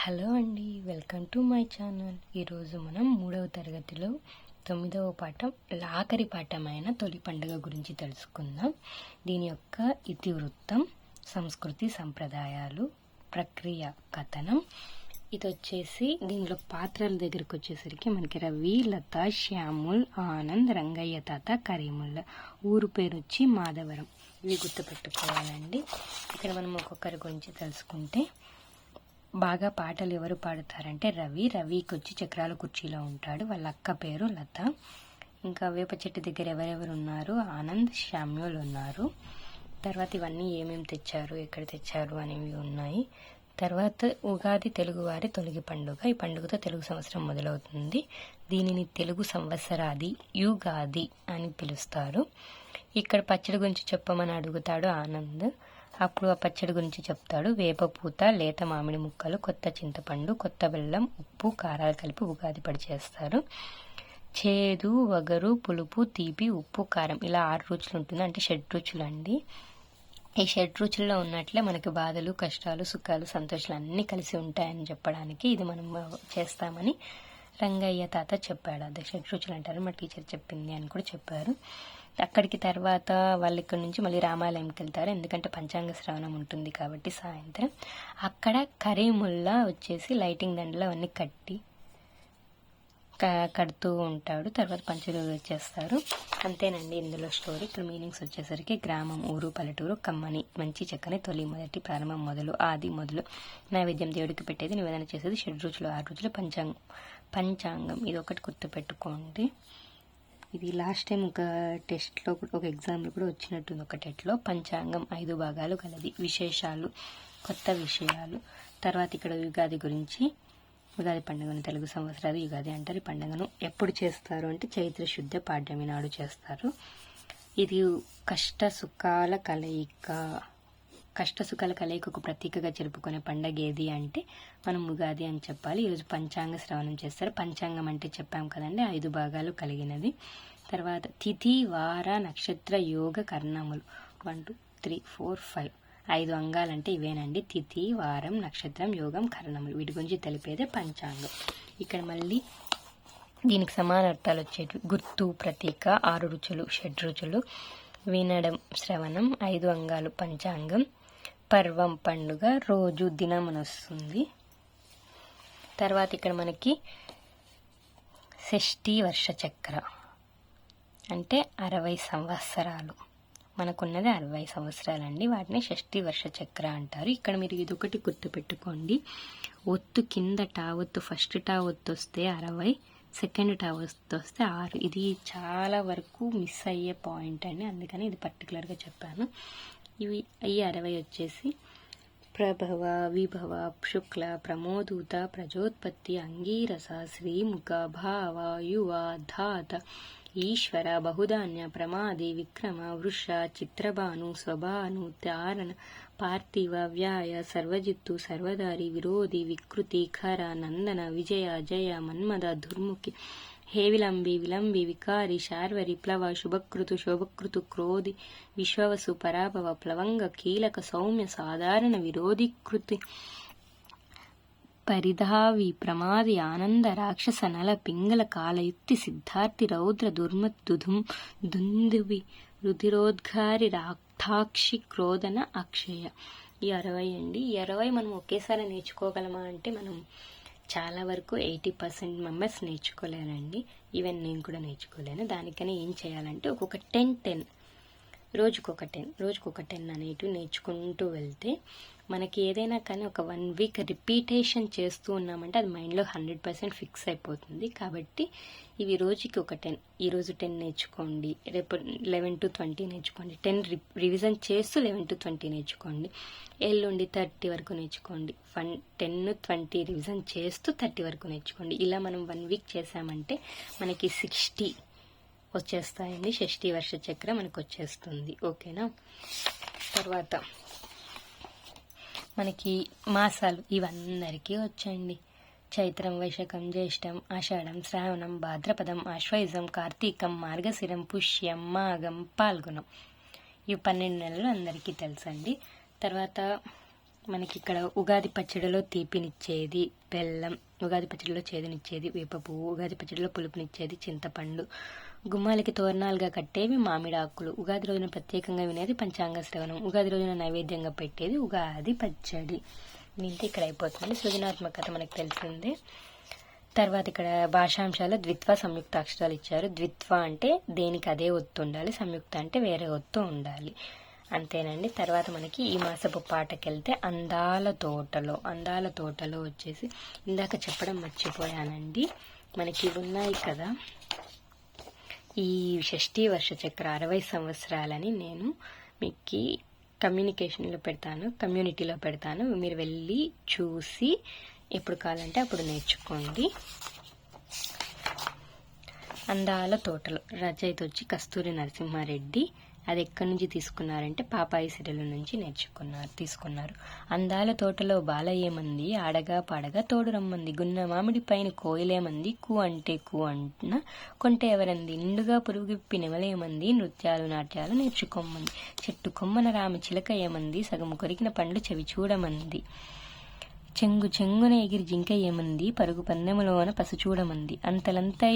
Hello అండి, welcome to my channel. ఈరోజు మనం 3వ తరగతిలో 9వ పాఠం ఆఖరి పాఠమైన తొలి పండుగ గురించి తెలుసుకుందాం. దీని యొక్క ఇతివృత్తం, సంస్కృతి సంప్రదాయాలు, ప్రక్రియ, కథనం. ఇది వచ్చేసి దీనిలో పాత్రల దగ్గరికి వచ్చేసరికి మనకి రవి, లత, శ్యాముల్, ఆనంద్, రంగయ్య తాత, కరీముల్లా. ఊరు పేరు వచ్చి మాధవరం. ఇవి గుర్తుపెట్టుకోవాలండి. ఇక్కడ మనం ఒక్కొక్కరి గురించి తెలుసుకుంటే, బాగా పాటలు ఎవరు పాడుతారంటే రవికి వచ్చి చక్రాల కుర్చీలో ఉంటాడు. వాళ్ళ అక్క పేరు లత. ఇంకా వేప చెట్టు దగ్గర ఎవరెవరు ఉన్నారు? ఆనంద్, శ్యామ్యుల్ ఉన్నారు. తర్వాత ఇవన్నీ ఏమేమి తెచ్చారు, ఎక్కడ తెచ్చారు అనేవి ఉన్నాయి. తర్వాత ఉగాది తెలుగువారి తొలి పండుగ. ఈ పండుగతో తెలుగు సంవత్సరం మొదలవుతుంది. దీనిని తెలుగు సంవత్సరాది, యుగాది అని పిలుస్తారు. ఇక్కడ పచ్చడి గురించి చెప్పమని అడుగుతాడు ఆనంద్. అప్పుడు ఆ పచ్చడి గురించి చెప్తాడు. వేప పూత, లేత మామిడి ముక్కలు, కొత్త చింతపండు, కొత్త బెల్లం, ఉప్పు, కారాలు కలిపి ఉగాది పడి చేస్తారు. చేదు, వగరు, పులుపు, తీపి, ఉప్పు, కారం ఇలా 6 రుచులు ఉంటుంది. అంటే 6 రుచులు అండి. ఈ 6 రుచుల్లో ఉన్నట్లే మనకి బాధలు, కష్టాలు, సుఖాలు, సంతోషాలు అన్నీ కలిసి ఉంటాయని చెప్పడానికి ఇది మనం చేస్తామని రంగయ్య తాత చెప్పాడు. అది 6 రుచులు అంటారు, మా టీచర్ చెప్పింది అని కూడా చెప్పారు. అక్కడికి తర్వాత వాళ్ళు ఇక్కడి నుంచి మళ్ళీ రామాలయంకి వెళ్తారు. ఎందుకంటే పంచాంగ శ్రవణం ఉంటుంది కాబట్టి సాయంత్రం. అక్కడ కరీముల్లా వచ్చేసి లైటింగ్ దండలు అవన్నీ కడుతూ ఉంటాడు. తర్వాత పంచులు చేస్తారు. అంతేనండి ఇందులో స్టోరీ. ఇక్కడ మీనింగ్స్ వచ్చేసరికి గ్రామం, ఊరు, పల్లెటూరు, కమ్మని, మంచి, చక్కని, తొలి, మొదటి, ప్రారంభం, మొదలు, ఆది, మొదలు, నైవేద్యం దేవుడికి పెట్టేది, నివేదన చేసేది, 6 రుచులు, 6 రుచులు, పంచాంగం ఇది ఒకటి గుర్తుపెట్టుకోండి. ఇది లాస్ట్ టైం ఒక టెస్ట్లో ఒక ఎగ్జామ్లో కూడా వచ్చినట్టుంది. ఒక టెస్ట్లో పంచాంగం 5 భాగాలు కలది. విశేషాలు, కొత్త విషయాలు. తర్వాత ఇక్కడ యుగాది గురించి, ఉగాది పండుగను తెలుగు సంవత్సరాలు యుగాది అంటారు. ఈ పండుగను ఎప్పుడు చేస్తారు అంటే చైత్ర శుద్ధ పాడ్యమి నాడు చేస్తారు. ఇది కష్ట సుఖాల కలయికకు ప్రతీకగా జరుపుకునే పండగ ఏది అంటే మనం ఉగాది అని చెప్పాలి. ఈరోజు పంచాంగ శ్రవణం చేస్తారు. పంచాంగం అంటే చెప్పాం కదండి, 5 భాగాలు కలిగినది. తర్వాత తిథి, వార, నక్షత్ర, యోగ, కర్ణములు 1 2 3 4 5 5 అంగాలంటే ఇవేనండి. తిథి, వారం, నక్షత్రం, యోగం, కర్ణములు వీటి గురించి తెలిపేదే పంచాంగం. ఇక్కడ మళ్ళీ దీనికి సమానార్థాలు వచ్చేవి. గుర్తు, ప్రతీక, 6 రుచులు, 6 రుచులు, వినడం, శ్రవణం, 5 అంగాలు పంచాంగం, పర్వం పండుగ, రోజు, దినం అని వస్తుంది. తర్వాత ఇక్కడ మనకి షష్ఠీ వర్ష చక్ర అంటే 60 సంవత్సరాలు. మనకున్నది 60 సంవత్సరాలండి. వాటిని షష్ఠీ వర్ష చక్ర అంటారు. ఇక్కడ మీరు ఇదొకటి గుర్తుపెట్టుకోండి. ఒత్తు కింద టా ఒత్తు, ఫస్ట్ టా ఒత్తు వస్తే 60, సెకండ్ టా ఒత్తు వస్తే 6. ఇది చాలా వరకు మిస్ అయ్యే పాయింట్ అండి, అందుకని ఇది పర్టికులర్గా చెప్పాను. ఈ 60 వచ్చేసి ప్రభవ, విభవ, శుక్ల, ప్రమోదూత, ప్రజోత్పత్తి, అంగీరస, శ్రీముఖ, భావ, యువ, ధాత, ఈశ్వర, బహుధాన్య, ప్రమాది, విక్రమ, వృష, చిత్రభాను, స్వభాను, తారణ, పార్థివ, వ్యాయ, సర్వజిత్తు, సర్వదారి, విరోధి, వికృతి, ఖర, నందన, విజయ, జయ, మన్మద, దుర్ముఖి, హేవిలంబి, విలంబి, వికారి, శార్వరి, ప్లవ, శుభకృతు, శోభకృతు, క్రోధి, విశ్వవసు, పరాభవ, ప్లవంగ, కీలక, సౌమ్య, సాధారణ, విరోధికృతి, పరిధావి, ప్రమాది, ఆనంద, రాక్షస, నల, పింగళ, కాలయుక్తి, సిద్ధార్థి, రౌద్ర, దుర్మత్, దుందువి, రుధిరోద్గారి, రాక్షి, క్రోధన, అక్షయ. ఈ 60 అండి. ఈ 60 మనం ఒకేసారి నేర్చుకోగలమా అంటే మనం చాలా వరకు 80% మెంబర్స్ నేర్చుకోలేనండి. ఈవెన్ నేను కూడా నేర్చుకోలేను. దానికని ఏం చేయాలంటే ఒక్కొక్క 10 రోజుకొక 10 అనేటివి నేర్చుకుంటూ వెళ్తే మనకి ఏదైనా కానీ ఒక 1 వీక్ రిపీటేషన్ చేస్తూ ఉన్నామంటే అది మైండ్లో 100% ఫిక్స్ అయిపోతుంది. కాబట్టి ఇవి రోజుకి ఒక 10. ఈరోజు 10 నేర్చుకోండి, రేపు 11 to 20 నేర్చుకోండి. 10 రివిజన్ చేస్తూ 11 to 20 నేర్చుకోండి. ఎల్లుండి 30 వరకు నేర్చుకోండి. 10 20 రివిజన్ చేస్తూ 30 వరకు నేర్చుకోండి. ఇలా మనం 1 వీక్ చేసామంటే మనకి 60 వచ్చేస్తాయండి. షష్ఠీ వర్ష చక్ర మనకు వచ్చేస్తుంది. ఓకేనా? తర్వాత మనకి మాసాలు ఇవందరికీ వచ్చండి. చైత్రం, వైశాఖం, జ్యేష్టం, ఆషాఢం, శ్రావణం, భాద్రపదం, ఆశ్వయుజం, కార్తీకం, మార్గశిరం, పుష్యం, మాఘం, పాల్గొనం. ఇవి 12 నెలలు అందరికీ తెలుసండి. తర్వాత మనకి ఇక్కడ ఉగాది పచ్చడిలో తీపినిచ్చేది బెల్లం, ఉగాది పచ్చడిలో చేదునిచ్చేది వేప పువ్వు, ఉగాది పచ్చడిలో పులుపునిచ్చేది చింతపండు, గుమ్మాలకి తోరణాలుగా కట్టేవి మామిడాకులు, ఉగాది రోజున ప్రత్యేకంగా వినేది పంచాంగ శ్రవణం, ఉగాది రోజున నైవేద్యంగా పెట్టేది ఉగాది పచ్చడి. దీంతో ఇక్కడ అయిపోతుంది. సృజనాత్మకత మనకు తెలిసిందే. తర్వాత ఇక్కడ భాషాంశాలు ద్విత్వ సంయుక్త అక్షరాలు ఇచ్చారు. ద్విత్వ అంటే దేనికి అదే ఒత్తు ఉండాలి, సంయుక్త అంటే వేరే ఒత్తు ఉండాలి. అంతేనండి. తర్వాత మనకి ఈ మాసపు పాటకెళ్తే అందాల తోటలో వచ్చేసి ఇందాక చెప్పడం మర్చిపోయానండి, మనకి ఉన్నాయి కదా ఈ షష్ఠీ వర్ష చక్ర 60 సంవత్సరాలని నేను మీకు కమ్యూనిటీలో పెడతాను. మీరు వెళ్ళి చూసి ఎప్పుడు కావాలంటే అప్పుడు నేర్చుకోండి. అందాల తోటలో రచయిత వచ్చి కస్తూరి నరసింహారెడ్డి. అది ఎక్కడి నుంచి తీసుకున్నారంటే పాపాయి సీరియల్ నుంచి తీసుకున్నారు. అందాల తోటలో బాలయ్యేమంది, ఆడగా పాడగా తోడు రమ్మంది, గున్న మామిడి పైన కోయిలేమంది, కు అంటే కు అంటున్న కొంటే ఎవరంది, నిండుగా పురుగుప్పి నెమలేమంది, నృత్యాలు నాట్యాలు నేర్చుకోమంది, చెట్టు కొమ్మన రామి చిలక ఏమంది, సగము కొరికిన పండ్లు చెవి చూడమంది, చెంగున ఎగిరి జింక ఏమంది, పరుగు పందెములోన పసు చూడమంది, అంతలంతా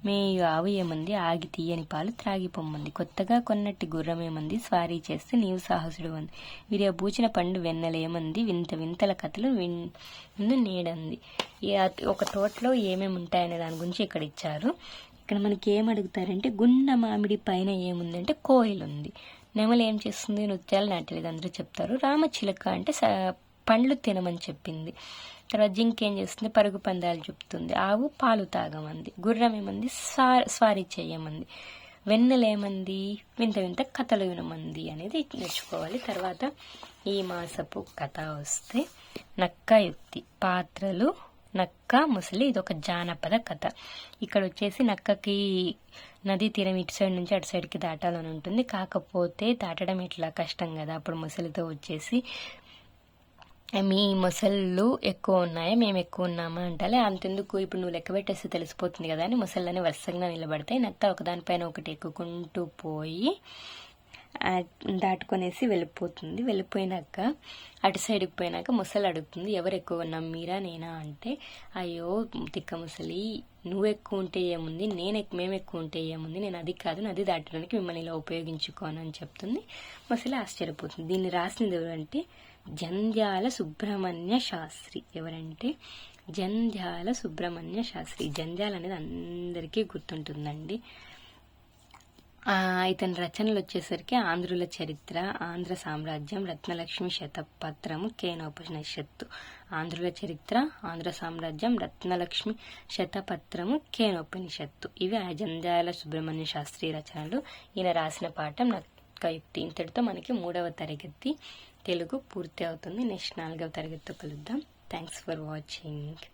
మేయు ఆవు ఏమంది, ఆగి తీయని పాలు త్రాగిపోమ్మంది, కొత్తగా కొన్నట్టి గుర్రమేమంది, స్వారీ చేస్తే నీవు సాహసుడు అంది, విరియ బూచిన పండు వెన్నెలేమంది, వింతల కథలు విందు నేడంది. ఒక తోటలో ఏమేమి ఉంటాయనే దాని గురించి ఇక్కడ ఇచ్చారు. ఇక్కడ మనకి ఏమడుగుతారంటే గున్న మామిడి పైన ఏముందంటే కోయిల్ ఉంది, నెమలు ఏం చేస్తుంది, నృత్యాలు నాట్యాలు అందరూ చెప్తారు, రామచిలక అంటే పండ్లు తినమని చెప్పింది. తర్వాత జింక ఏం చేస్తుంది, పరుగు పందాలు చెప్తుంది, ఆవు పాలు తాగమంది, గుర్రం ఏమంది, స్వారీ చేయమంది, వెన్నెలేమంది, వింత కథలు వినమంది అనేది నేర్చుకోవాలి. తర్వాత ఈ మాసపు కథ వస్తే నక్క యుక్తి, పాత్రలు నక్క ముసలి, ఇది ఒక జానపద కథ. ఇక్కడ వచ్చేసి నక్కకి నదీ తీరం ఇటు సైడ్ నుంచి అటు సైడ్కి దాటాలని ఉంటుంది, కాకపోతే దాటడం ఇట్లా కష్టం కదా, అప్పుడు ముసలితో వచ్చేసి మీ మొసళ్ళు ఎక్కువ ఉన్నాయా, మేము ఎక్కువ ఉన్నామా అంటాలే, అంతెందుకు ఇప్పుడు నువ్వు లెక్క పెట్టేస్తే తెలిసిపోతుంది కదా అని మొసళ్ళని వరుసగా నిలబడతాయి. నక్క ఒకదానిపైన ఒకటి ఎక్కుకుంటూ పోయి దాటుకొనేసి వెళ్ళిపోయినాక అటు సైడ్కి పోయినాక ముసలి అడుగుతుంది, ఎవరు ఎక్కువ ఉన్నాం, మీరా నేనా అంటే, అయ్యో తిక్క ముసలి, నువ్వు ఎక్కువ ఉంటే ఏముంది, మేము ఎక్కువ ఉంటే ఏముంది, నేను అది కాదు, నది దాటడానికి మిమ్మల్ని ఇలా ఉపయోగించుకోను అని చెప్తుంది. ముసలి ఆశ్చర్యపోతుంది. దీన్ని రాసింది ఎవరంటే జంధ్యాల సుబ్రహ్మణ్య శాస్త్రి. ఎవరంటే జంధ్యాల సుబ్రహ్మణ్య శాస్త్రి. జంధ్యాల అనేది అందరికీ గుర్తుంటుందండి. ఇతని రచనలు వచ్చేసరికి ఆంధ్రుల చరిత్ర, ఆంధ్ర సామ్రాజ్యం, రత్నలక్ష్మి శతపత్రము, కేనోపనిషత్తు. ఆంధ్రుల చరిత్ర, ఆంధ్ర సామ్రాజ్యం, రత్నలక్ష్మి శతపత్రము, కేనోపనిషత్తు. ఇవి జంధ్యాల సుబ్రహ్మణ్య శాస్త్రి రచనలు. ఈయన రాసిన పాఠం నక్కయుక్తి. ఇంతటితో మనకి 3వ తరగతి తెలుగు పూర్తి అవుతుంది. నెక్స్ట్ 4వ తరగతితో కలుద్దాం. Thanks for watching.